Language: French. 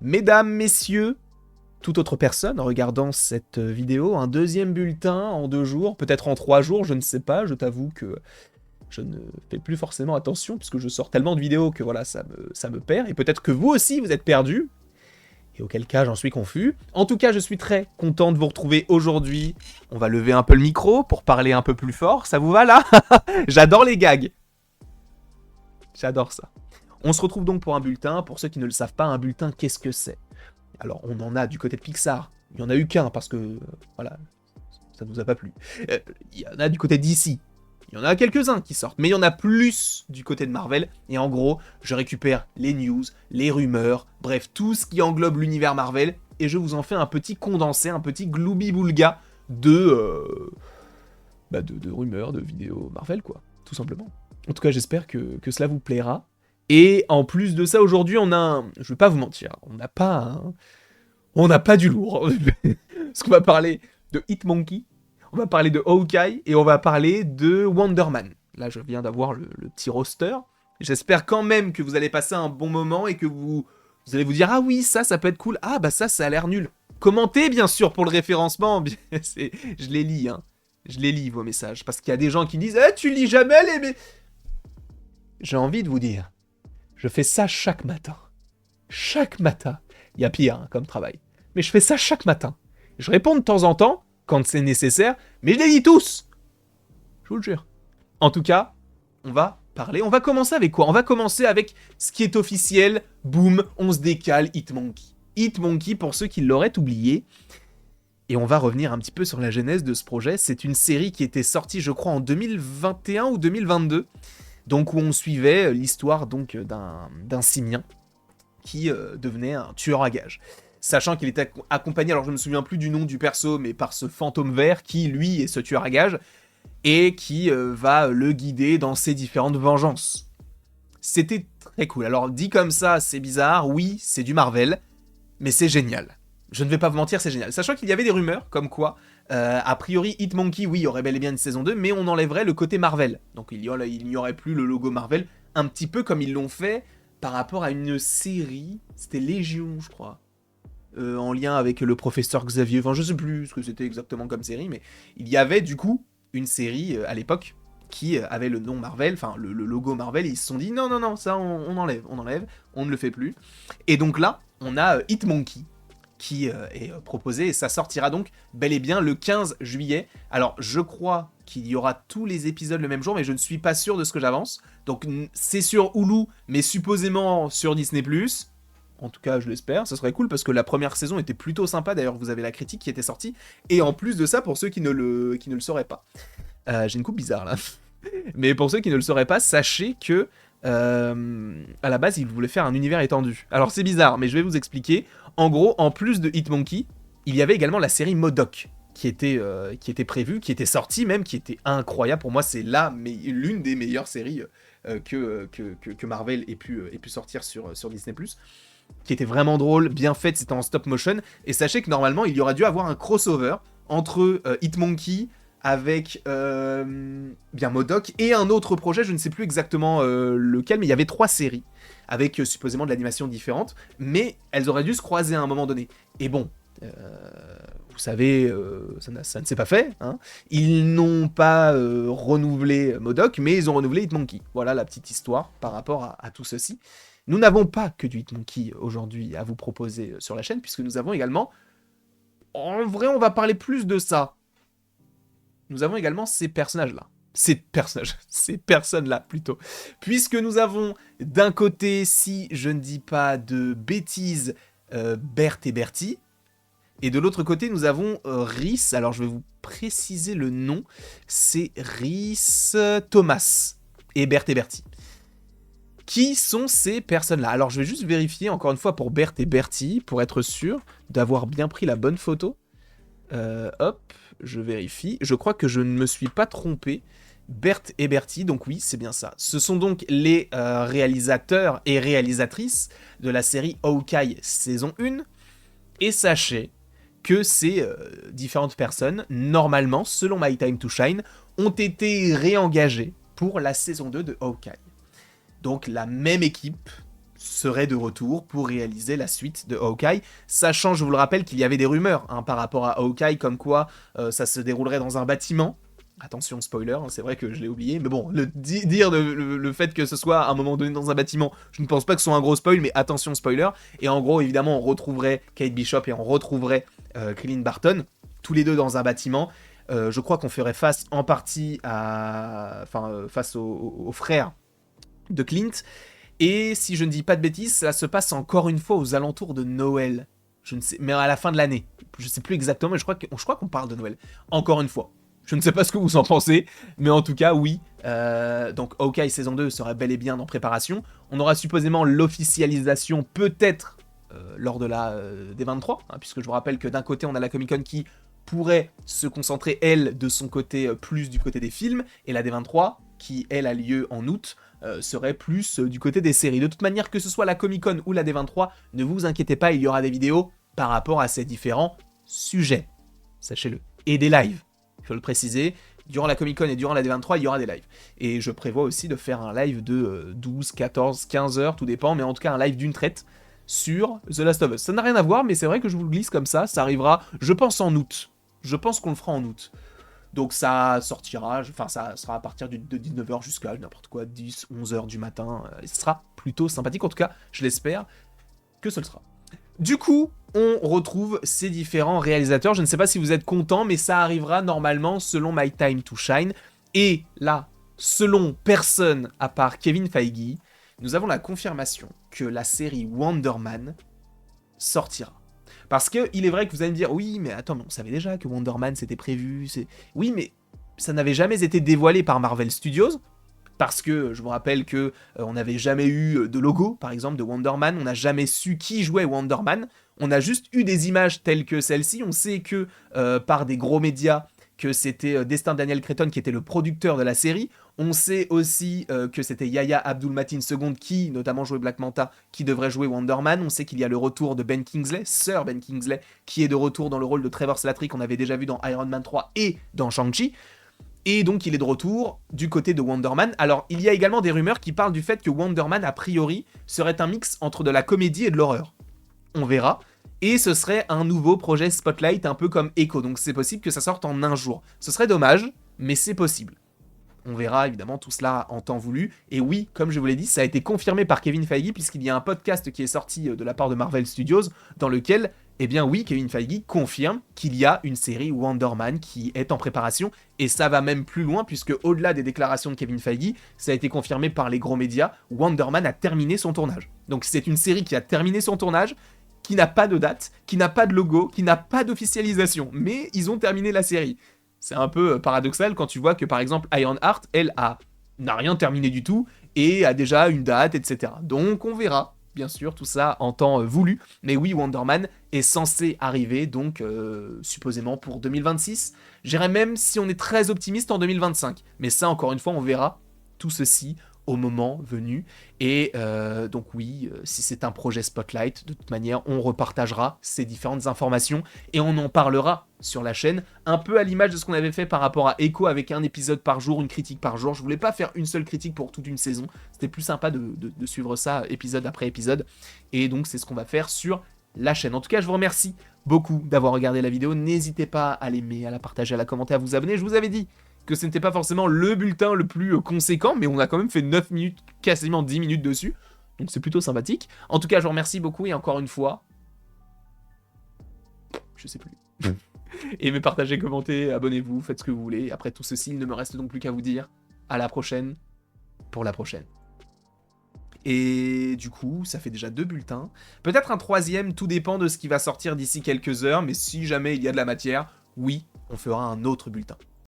Mesdames, messieurs, toute autre personne en regardant cette vidéo, un deuxième bulletin en 2 jours, peut-être en 3 jours, je ne sais pas, je t'avoue que je ne fais plus forcément attention, puisque je sors tellement de vidéos que voilà, ça me perd, et peut-être que vous aussi vous êtes perdus, et auquel cas j'en suis confus. En tout cas, je suis très content de vous retrouver aujourd'hui. On va lever un peu le micro pour parler un peu plus fort, ça vous va là? J'adore les gags. J'adore ça. On se retrouve donc pour un bulletin. Pour ceux qui ne le savent pas, un bulletin, qu'est-ce que c'est? Alors, on en a du côté de Pixar. Il n'y en a eu qu'un parce que, voilà, ça ne nous a pas plu. Il y en a du côté d'ici. Il y en a quelques-uns qui sortent, mais il y en a plus du côté de Marvel. Et en gros, je récupère les news, les rumeurs, bref, tout ce qui englobe l'univers Marvel. Et je vous en fais un petit condensé, un petit gloubi-boulga de rumeurs, de vidéos Marvel, quoi, tout simplement. En tout cas, j'espère que cela vous plaira. Et en plus de ça, aujourd'hui, on a un... Je vais pas vous mentir, on n'a pas du lourd. Parce qu'on va parler de Hitmonkey, on va parler de Hawkeye, et on va parler de Wonder Man. Là, je viens d'avoir le petit roster. J'espère quand même que vous allez passer un bon moment et que vous allez vous dire « Ah oui, ça peut être cool. Ah bah ça a l'air nul. » Commentez, bien sûr, pour le référencement. Je les lis, hein. Je les lis, vos messages. Parce qu'il y a des gens qui disent « Eh, tu lis jamais les... » J'ai envie de vous dire, je fais ça chaque matin. Chaque matin. Il y a pire hein, comme travail. Mais je fais ça chaque matin. Je réponds de temps en temps, quand c'est nécessaire, mais je les lis tous. Je vous le jure. En tout cas, on va parler. On va commencer avec quoi? On va commencer avec ce qui est officiel. Boum, on se décale, Hitmonkey. Hitmonkey, pour ceux qui l'auraient oublié. Et on va revenir un petit peu sur la genèse de ce projet. C'est une série qui était sortie, je crois, en 2021 ou 2022. Donc où on suivait l'histoire donc d'un simien qui devenait un tueur à gages. Sachant qu'il était accompagné, alors je ne me souviens plus du nom du perso, mais par ce fantôme vert qui, lui, est ce tueur à gages, et qui va le guider dans ses différentes vengeances. C'était très cool. Alors dit comme ça, c'est bizarre, oui, c'est du Marvel, mais c'est génial. Je ne vais pas vous mentir, c'est génial. Sachant qu'il y avait des rumeurs, comme quoi, a priori, Hitmonkey, oui, il y aurait bel et bien une saison 2, mais on enlèverait le côté Marvel. Donc il n'y aurait plus le logo Marvel, un petit peu comme ils l'ont fait par rapport à une série, c'était Légion, je crois, en lien avec le professeur Xavier, enfin je sais plus ce que c'était exactement comme série, mais il y avait du coup une série à l'époque qui avait le nom Marvel, enfin le logo Marvel, et ils se sont dit non, ça on enlève, on ne le fait plus. Et donc là, on a Hitmonkey, qui est proposé, et ça sortira donc bel et bien le 15 juillet. Alors, je crois qu'il y aura tous les épisodes le même jour, mais je ne suis pas sûr de ce que j'avance. Donc, c'est sur Hulu, mais supposément sur Disney+. En tout cas, je l'espère, ce serait cool, parce que la première saison était plutôt sympa, d'ailleurs, vous avez la critique qui était sortie. Et en plus de ça, pour ceux qui ne le sauraient pas. J'ai une coupe bizarre, là. Mais pour ceux qui ne le sauraient pas, sachez que à la base, ils voulaient faire un univers étendu. Alors c'est bizarre, mais je vais vous expliquer. En gros, en plus de Hitmonkey, il y avait également la série MODOK qui était prévue, qui était sortie même, qui était incroyable. Pour moi, c'est l'une des meilleures séries que Marvel ait pu sortir sur Disney+, qui était vraiment drôle, bien faite, c'était en stop motion. Et sachez que normalement, il y aurait dû avoir un crossover entre Hitmonkey avec bien MODOK et un autre projet, je ne sais plus exactement lequel, mais il y avait 3 séries avec supposément de l'animation différente, mais elles auraient dû se croiser à un moment donné. Et bon, vous savez, ça ne s'est pas fait, hein. Ils n'ont pas renouvelé MODOK, mais ils ont renouvelé Hitmonkey. Voilà la petite histoire par rapport à tout ceci. Nous n'avons pas que du Hitmonkey aujourd'hui à vous proposer sur la chaîne, puisque nous avons également... En vrai, on va parler plus de ça. Nous avons également ces personnages-là. Ces personnes-là, plutôt. Puisque nous avons, d'un côté, si je ne dis pas de bêtises, Bert et Bertie. Et de l'autre côté, nous avons Rhys. Alors, je vais vous préciser le nom. C'est Rhys Thomas et Bert et Bertie. Qui sont ces personnes-là? Alors, je vais juste vérifier, encore une fois, pour Bert et Bertie, pour être sûr d'avoir bien pris la bonne photo. Hop, je vérifie. Je crois que je ne me suis pas trompé. Bert et Bertie, donc oui, c'est bien ça. Ce sont donc les réalisateurs et réalisatrices de la série Hawkeye saison 1. Et sachez que ces différentes personnes, normalement, selon My Time to Shine, ont été réengagées pour la saison 2 de Hawkeye. Donc la même équipe, serait de retour pour réaliser la suite de Hawkeye, sachant, je vous le rappelle, qu'il y avait des rumeurs par rapport à Hawkeye, comme quoi ça se déroulerait dans un bâtiment. Attention, spoiler, c'est vrai que je l'ai oublié, mais bon, dire le fait que ce soit à un moment donné dans un bâtiment, je ne pense pas que ce soit un gros spoil, mais attention, spoiler. Et en gros, évidemment, on retrouverait Kate Bishop et on retrouverait Krillin Barton, tous les deux dans un bâtiment. Je crois qu'on ferait face en partie face aux frères de Clint. Et si je ne dis pas de bêtises, ça se passe encore une fois aux alentours de Noël. Je ne sais, mais à la fin de l'année. Je ne sais plus exactement, mais je crois qu'on parle de Noël. Encore une fois. Je ne sais pas ce que vous en pensez, mais en tout cas, oui. Donc, Hawkeye saison 2 serait bel et bien en préparation. On aura supposément l'officialisation, peut-être, lors de la D23, puisque je vous rappelle que d'un côté, on a la Comic-Con qui pourrait se concentrer, elle, de son côté, plus du côté des films, et la D23, qui, elle, a lieu en août, serait plus du côté des séries. De toute manière, que ce soit la Comic-Con ou la D23, ne vous inquiétez pas, il y aura des vidéos par rapport à ces différents sujets. Sachez-le. Et des lives. Il faut le préciser, durant la Comic-Con et durant la D23, il y aura des lives. Et je prévois aussi de faire un live de 12, 14, 15 heures, tout dépend, mais en tout cas un live d'une traite sur The Last of Us. Ça n'a rien à voir, mais c'est vrai que je vous le glisse comme ça arrivera, je pense, en août. Je pense qu'on le fera en août. Donc ça sortira, ça sera à partir de 19h jusqu'à n'importe quoi, 10, 11h du matin. Et ce sera plutôt sympathique, en tout cas, je l'espère que ce le sera. Du coup, on retrouve ces différents réalisateurs. Je ne sais pas si vous êtes contents, mais ça arrivera normalement selon My Time to Shine. Et là, selon personne à part Kevin Feige, nous avons la confirmation que la série Wonder Man sortira. Parce que il est vrai que vous allez me dire, oui, mais attends, mais on savait déjà que Wonder Man c'était prévu. Oui, mais ça n'avait jamais été dévoilé par Marvel Studios. Parce que je vous rappelle que on n'avait jamais eu de logo, par exemple, de Wonder Man. On n'a jamais su qui jouait Wonder Man. On a juste eu des images telles que celle-ci. On sait que par des gros médias, que c'était Destin Daniel Cretton qui était le producteur de la série. On sait aussi que c'était Yahya Abdul-Mateen II qui, notamment jouait Black Manta, qui devrait jouer Wonder Man. On sait qu'il y a le retour de Ben Kingsley, Sir Ben Kingsley, qui est de retour dans le rôle de Trevor Slattery qu'on avait déjà vu dans Iron Man 3 et dans Shang-Chi. Et donc il est de retour du côté de Wonder Man. Alors il y a également des rumeurs qui parlent du fait que Wonder Man a priori serait un mix entre de la comédie et de l'horreur. On verra. Et ce serait un nouveau projet Spotlight un peu comme Echo. Donc c'est possible que ça sorte en un jour. Ce serait dommage, mais c'est possible. On verra évidemment tout cela en temps voulu. Et oui, comme je vous l'ai dit, ça a été confirmé par Kevin Feige puisqu'il y a un podcast qui est sorti de la part de Marvel Studios dans lequel, eh bien oui, Kevin Feige confirme qu'il y a une série Wonder Man qui est en préparation. Et ça va même plus loin puisque au-delà des déclarations de Kevin Feige, ça a été confirmé par les gros médias, Wonder Man a terminé son tournage. Donc c'est une série qui a terminé son tournage, qui n'a pas de date, qui n'a pas de logo, qui n'a pas d'officialisation. Mais ils ont terminé la série. C'est un peu paradoxal quand tu vois que par exemple Ironheart, elle n'a rien terminé du tout et a déjà une date, etc. Donc on verra, bien sûr, tout ça en temps voulu. Mais oui, Wonder Man est censé arriver, donc supposément pour 2026. J'irais même, si on est très optimiste, en 2025. Mais ça, encore une fois, on verra tout ceci au moment venu. Et donc oui, si c'est un projet Spotlight, de toute manière, on repartagera ces différentes informations et on en parlera sur la chaîne, un peu à l'image de ce qu'on avait fait par rapport à Echo avec un épisode par jour, une critique par jour. Je voulais pas faire une seule critique pour toute une saison, c'était plus sympa de suivre ça épisode après épisode, et donc c'est ce qu'on va faire sur la chaîne. En tout cas, je vous remercie beaucoup d'avoir regardé la vidéo, n'hésitez pas à l'aimer, à la partager, à la commenter, à vous abonner. Je vous avais dit que ce n'était pas forcément le bulletin le plus conséquent, mais on a quand même fait 9 minutes, quasiment 10 minutes dessus, donc c'est plutôt sympathique. En tout cas, je vous remercie beaucoup, et encore une fois, je sais plus. Aimez, partagez, commentez, abonnez-vous, faites ce que vous voulez. Après tout ceci, il ne me reste donc plus qu'à vous dire à la prochaine pour la prochaine. Et du coup, ça fait déjà 2 bulletins. Peut-être un 3e, tout dépend de ce qui va sortir d'ici quelques heures, mais si jamais il y a de la matière, oui, on fera un autre bulletin.